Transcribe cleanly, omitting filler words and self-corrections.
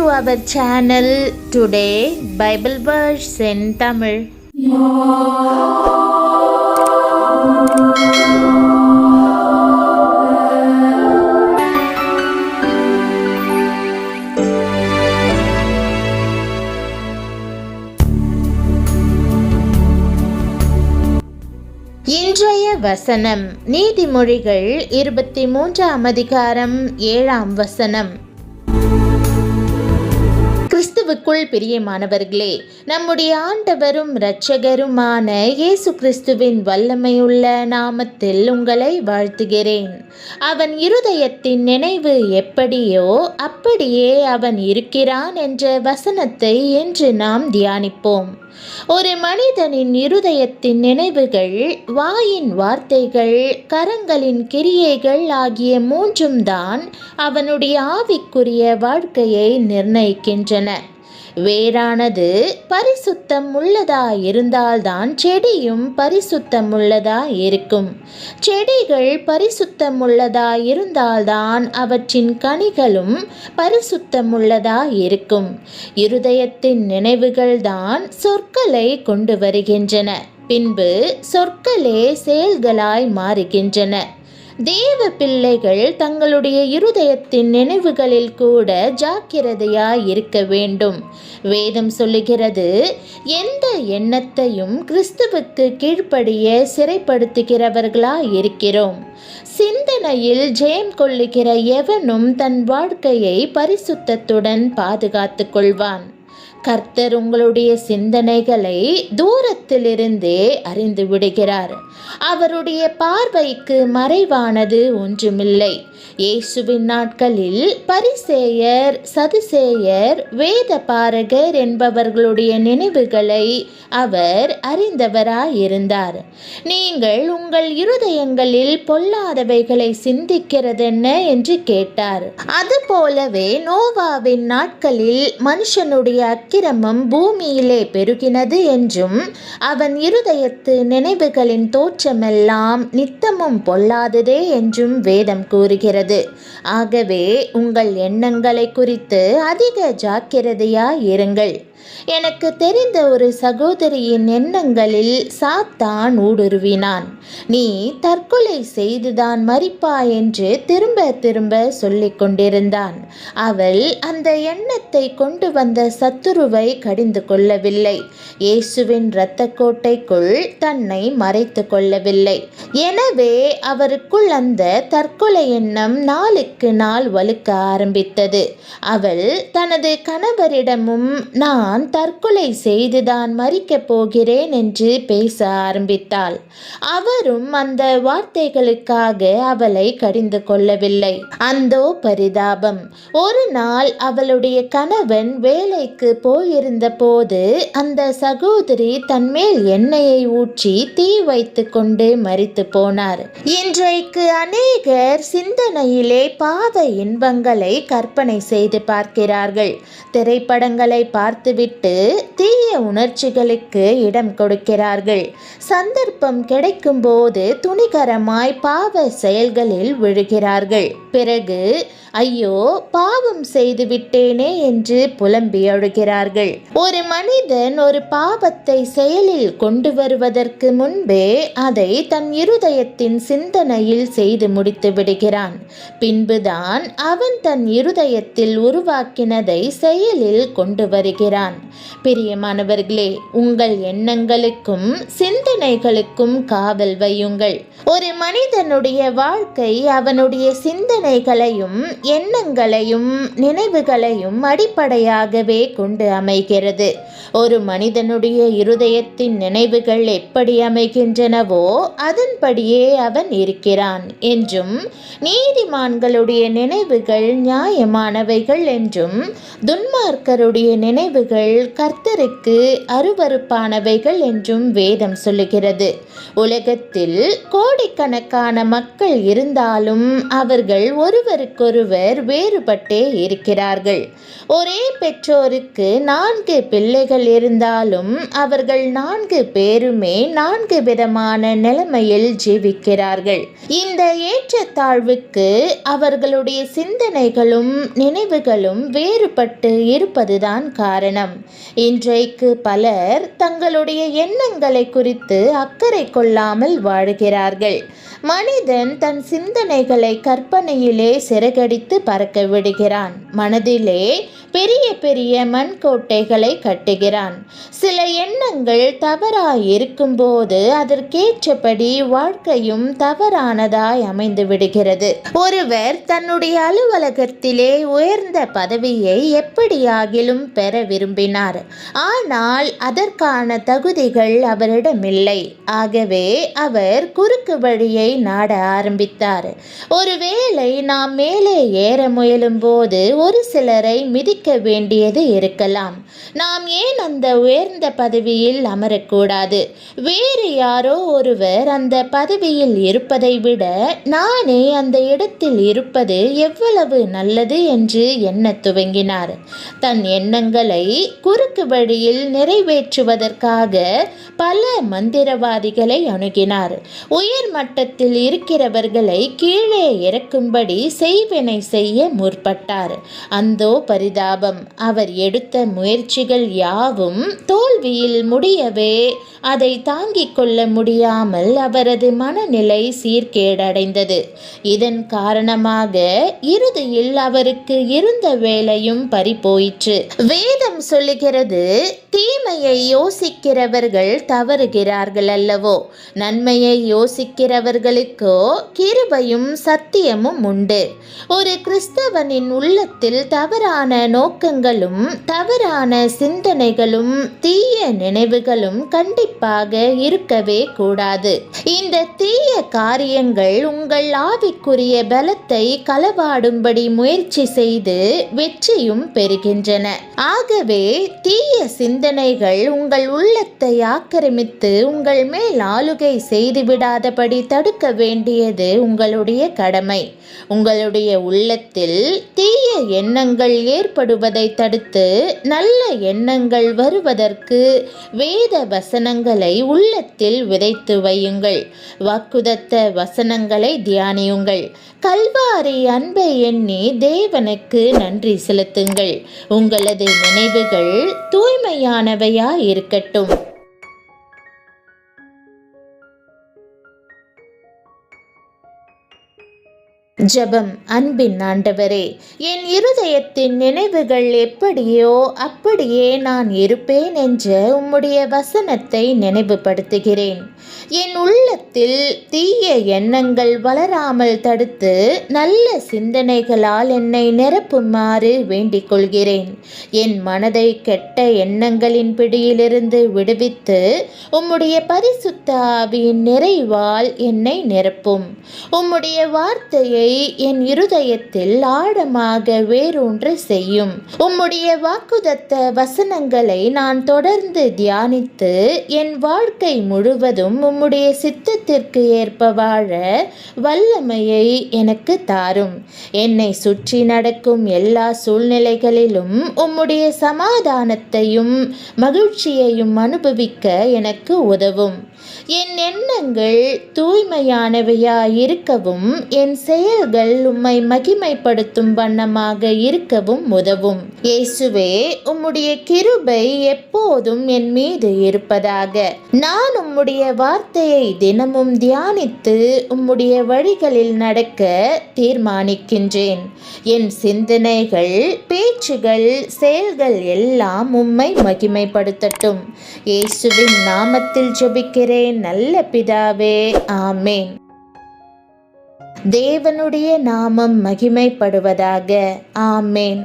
to our channel. Today Bible verse in Tamil. இன்றைய வசனம் நீதிமொழிகள் 23ஆம் அதிகாரம் 7ஆம் வசனம். கிறிஸ்துவுக்குள் பிரியமானவர்களே, நம்முடைய ஆண்டவரும் இரட்சகருமான இயேசு கிறிஸ்துவின் வல்லமையுள்ள நாமத்தில் உங்களை வாழ்த்துகிறேன். அவன் இருதயத்தின் நினைவு எப்படியோ அப்படியே அவன் இருக்கிறான் என்ற வசனத்தை இன்று நாம் தியானிப்போம். ஒரு மனிதனின் இருதயத்தின் நினைவுகள், வாயின் வார்த்தைகள், கரங்களின் கிரியைகள் ஆகிய மூன்றும் தான் அவனுடைய ஆவிக்குரிய வாழ்க்கையை நிர்ணயிக்கின்றன. வேரானது பரிசுத்தம் உள்ளதா இருந்தால்தான் செடியும் பரிசுத்தம் உள்ளதா இருக்கும். செடிகள் பரிசுத்தம் உள்ளதா இருந்தால்தான் அவற்றின் கனிகளும் பரிசுத்தம் உள்ளதா இருக்கும். இருதயத்தின் நினைவுகள் தான் சொற்களை கொண்டு வருகின்றன. பின்பு சொற்களே செயல்களாய் மாறுகின்றன. தேவ பிள்ளைகள் தங்களுடைய இருதயத்தின் நினைவுகளில் கூட ஜாக்கிரதையாய் இருக்க வேண்டும். வேதம் சொல்லுகிறது, எந்த எண்ணத்தையும் கிறிஸ்துவுக்கு கீழ்ப்படிய சிறைப்படுத்துகிறவர்களாய் இருக்கிறோம். சிந்தனையில் ஜெயம் கொள்ளுகிற எவனும் தன் வாழ்க்கையை பரிசுத்தத்துடன் பாதுகாத்து கொள்வான். கர்த்தர் உங்களுடைய சிந்தனைகளை தூரத்திலிருந்தே அறிந்து விடுகிறார். அவருடைய பார்வைக்கு மறைவானது ஒன்றுமில்லை. இயேசுவின் நாட்களில் பரிசேயர், சதுசேயர், வேத பாரகர் என்பவர்களுடைய நினைவுகளை அவர் அறிந்தவராயிருந்தார். நீங்கள் உங்கள் இருதயங்களில் பொல்லாதவைகளை சிந்திக்கிறதென்ன என்று கேட்டார். அதுபோலவே நோவாவின் நாட்களில் மனுஷனுடைய அக்கிரமம் பூமியிலே பெருகினது என்றும் அவன் இருதயத்து நினைவுகளின் தோற்றமெல்லாம் நித்தமும் பொல்லாததே என்றும் வேதம் கூறுகிறது. ஆகவே உங்கள் எண்ணங்களை குறித்து அதிக ஜாக்கிரதையாய் இருங்கள். எனக்கு தெரிந்த ஒரு சகோதரியின் எண்ணங்களில் சாத்தான் ஊடுருவினான். நீ தற்கொலை செய்துதான் மரிப்பாய் என்று திரும்ப திரும்ப சொல்லிக் கொண்டிருந்தான். அவள் அந்த எண்ணத்தை கொண்டு வந்த சத்துருவை கடிந்து கொள்ளவில்லை. இயேசுவின் இரத்த கோட்டைக்குள் தன்னை மறைத்து கொள்ளவில்லை. எனவே அவருக்குள் அந்த தற்கொலை எண்ணம் நாளுக்கு நாள் வலுக்க ஆரம்பித்தது. அவள் தனது கணவரிடமும் நான் தற்கொலை செய்துதான் மரிக்கப் போகிறேன் என்று பேச ஆரம்பித்தாள். அவரும் அந்த வார்த்தைகளுக்காக அவளை கடிந்து கொள்ளவில்லை. அந்தோ பரிதாபம்! ஒரு நாள் அவளுடைய கணவன் வேலைக்கு போயிருந்த போது அந்த சகோதரி தன்மேல் எண்ணெயை ஊற்றி தீ வைத்து கொண்டு மரித்து போனார். இன்றைக்கு அநேகர் சிந்தனையிலே பாவ இன்பங்களை கற்பனை செய்து பார்க்கிறார்கள். திரைப்படங்களை பார்த்துவிட்டு தீய உணர்ச்சிகளுக்கு இடம் கொடுக்கிறார்கள். சந்தர்ப்பம் கிடைக்கும் போது துணிகரமாய் பாவ செயல்களில் விழுகிறார்கள். பிறகு ஐயோ பாவம் செய்து விட்டேனே என்று புலம்பி அழுகிறார்கள். ஒரு மனிதன் ஒரு பாவத்தை செயலில் கொண்டு வருவதற்கு முன்பே அதை தன் இருதயத்தின் சிந்தனையில் செய்து முடித்து விடுகிறான். பின்புதான் அவன் தன் இருதயத்தில் உருவாக்கினதை செயலில் கொண்டு வருகிறான். பிரியமானவர்களே, உங்கள் எண்ணங்களுக்கும் சிந்தனைகளுக்கும் காவல் வையுங்கள். ஒரு மனிதனுடைய வாழ்க்கை அவனுடைய சிந்தனைகளையும் எண்ணங்களையும் நினைவுகளையும் அடிப்படையாகவே கொண்டு அமைகிறது. ஒரு மனிதனுடைய இருதயத்தின் நினைவுகள் எப்படி அமைகின்றனவோ அதன்படியே அவன் இருக்கிறான் என்றும், நீதிமான்களுடைய நினைவுகள் நியாயமானவைகள் என்றும், துன்மார்க்கருடைய நினைவுகள் எண்ணங்கள் கர்த்தருக்கு அருவருப்பானவைகள் என்றும் வேதம் சொல்லுகிறது. உலகத்தில் கோடிக்கணக்கான மக்கள் இருந்தாலும் அவர்கள் ஒருவருக்கொருவர் வேறுபட்டே இருக்கிறார்கள். ஒரே பெற்றோருக்கு 4 பிள்ளைகள் இருந்தாலும் அவர்கள் 4 பேருமே 4 விதமான நிலைமையில் ஜீவிக்கிறார்கள். இந்த ஏற்றத்தாழ்வுக்கு அவர்களுடைய சிந்தனைகளும் நினைவுகளும் வேறுபட்டு இருப்பதுதான் காரணம். இன்றைக்கு பலர் தங்களுடைய எண்ணங்களை குறித்து அக்கறை கொள்ளாமல் வாழ்கிறார்கள். மனிதன் தன் சிந்தனைகளை கற்பனையிலே சிறகடித்து பறக்க விடுகிறான். மனதிலே பெரிய பெரிய மண்கோட்டைகளை கட்டுகிறான். சில எண்ணங்கள் தவறாய் இருக்கும்போது அதற்கேற்றபடி வாழ்க்கையும் தவறானதாய் அமைந்து விடுகிறது. ஒருவர் தன்னுடைய அலுவலகத்திலே உயர்ந்த பதவியை எப்படியாகிலும் பெற விரும்பினார். ஆனால் அதற்கான தகுதிகள் அவரிடமில்லை. ஆகவே அவர் குறுக்கு வழியை நாட ஆரம்பித்தார். ஒருவேளை நாம் மேலே ஏற முயலும் போது ஒரு சிலரை மிதிக்க வேண்டியது இருக்கலாம். நாம் ஏன் அந்த உயர்ந்த பதவியில் அமரக்கூடாது? வேறு யாரோ ஒருவர் அந்த பதவியில் இருப்பதை விட நானே அந்த இடத்தில் இருப்பது எவ்வளவு நல்லது என்று எண்ணத் துவங்கினார். தன் எண்ணங்களை குறுக்கு வழியில் நிறைவேற்றுவதற்காக பல மந்திரவாதிகளை அணுகினார். உயர் மட்டத்தில் இருக்கிறவர்களை கீழே இறக்கும்படி செய்வினை செய்ய முற்பட்டார். அந்தோ பரிதாபம்! அவர் எடுத்த முயற்சிகள் யாவும் தோல்வியில் முடியவே அதை தாங்கிக் கொள்ள முடியாமல் அவரது மனநிலை சீர்கேடடைந்தது. இதன் காரணமாக இறுதியில் அவருக்கு இருந்த வேலையும் பறிபோயிற்று. வேதம் சொல்லுகிறது, தீமையை யோசிக்கிறவர்கள் தவறுகிறார்கள் அல்லவோ, நன்மையை யோசிக்கிறவர்களுக்கோ கிருபையும் சத்தியமும் உண்டு. ஒரு கிறிஸ்தவனின் உள்ளத்தில் தவறான நோக்கங்களும் தவறான சிந்தனைகளும் தீய நினைவுகளும் கண்டிப்பாக இருக்கவே கூடாது. இந்த தீய காரியங்கள் உங்கள் ஆவிக்குரிய பலத்தை களவாடும்படி முயற்சி செய்து வெற்றியும் பெறுகின்றன. ஆகவே தீய சிந்தனைகள் உங்கள் உள்ளத்தை ஆக்கிரமித்து உங்கள் மேல் ஆளுகை செய்துவிடாதபடி தடுக்க வேண்டியது உங்களுடைய கடமை. உங்களுடைய உள்ளத்தில் தீய எண்ணங்கள் ஏற்படுவதை தடுத்து நல்ல எண்ணங்கள் வருவதற்கு வேத வசனங்களை உள்ளத்தில் விதைத்து வையுங்கள். வாக்குதத்த வசனங்களை தியானியுங்கள். கல்வாரி அன்பை எண்ணி தேவனுக்கு நன்றி செலுத்துங்கள். உங்களது நினைவுகள் தூய்மையானவையாய் இருக்கட்டும். ஜெபம். அன்பின் ஆண்டவரே, என் இருதயத்தின் நினைவுகள் எப்படியோ அப்படியே நான் இருப்பேன் என்ற உம்முடைய வசனத்தை நினைவுபடுத்துகிறேன். என் உள்ளத்தில் தீய எண்ணங்கள் வளராமல் தடுத்து நல்ல சிந்தனைகளால் என்னை நிரப்புமாறு வேண்டிக் கொள்கிறேன். என் மனதை கெட்ட எண்ணங்களின் பிடியிலிருந்து விடுவித்து உம்முடைய பரிசுத்த ஆவியின் நிறைவால் என்னை நிரப்பும். உம்முடைய வார்த்தையை என் இருதயத்தில் ஆழமாக வேரூன்ற செய்யும். உம்முடைய வாக்குதத்த வசனங்களை நான் தொடர்ந்து தியானித்து என் வாழ்க்கை முழுவதும் உம்முடைய சித்தத்திற்கு ஏற்ப வாழ வல்லமையை எனக்கு தாரும். என்னை சுற்றி நடக்கும் எல்லா சூழ்நிலைகளிலும் உம்முடைய சமாதானத்தையும் மகிழ்ச்சியையும் அனுபவிக்க எனக்கு உதவும். என் எண்ணங்கள் தூய்மையானவையாய் இருக்கவும் என் செயல்கள் உம்மை மகிமைப்படுத்தும் வண்ணமாக இருக்கவும் உதவும். இயேசுவே, உம்முடைய கிருபை எப்போதும் என் மீது இருப்பதாக. நான் உம்முடைய வார்த்தையை தினமும் தியானித்து உம்முடைய வழிகளில் நடக்க தீர்மானிக்கின்றேன். என் சிந்தனைகள், பேச்சுகள், செயல்கள் எல்லாம் உம்மை மகிமைப்படுத்தட்டும். இயேசுவின் நாமத்தில் ஜெபிக்கிறேன் நல்ல பிதாவே, ஆமேன். தேவனுடைய நாமம் மகிமைப்படுவதாக. ஆமேன்.